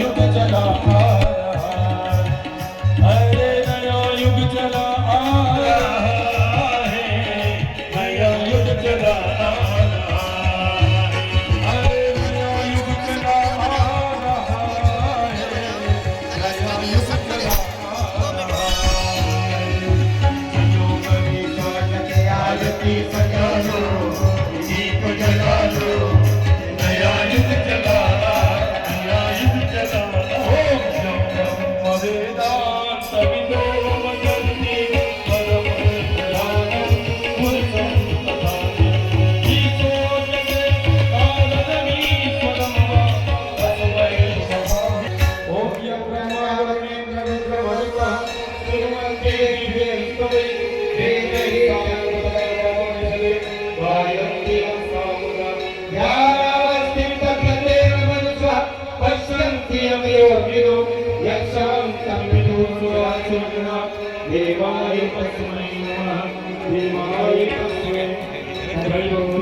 युग चला आ रहा है, अरे नया युग चला आ रहा है, नया युग चला आ रहा है, अरे नया युग चला आ रहा है, नया युग चला आ रहा है। चलो गणेश के आरती सजा लो, दीप जला लो, नया युग चला, नया युग चला। ओम ब्रह्म वेदांत विदो वदन्ति परम ज्ञानं पुरुषं तथापि ईशो जगे कारणमीश्वरं वा तस्मै नमः। ओम यं ब्रह्मा वरुणेन्द्र रुद्रमरुतः श्रीमन्ते दिव्ये स्तवे वेदैः सामवेदे गायन्ति सामुदा ध्यानावस्थिं तद्गते मनुष्यः पश्यन्ति यमयोगिनो यक्षान्तं विदुषुरासुरगणा देवाय तस्मै नमः देवाय तस्मै नमः।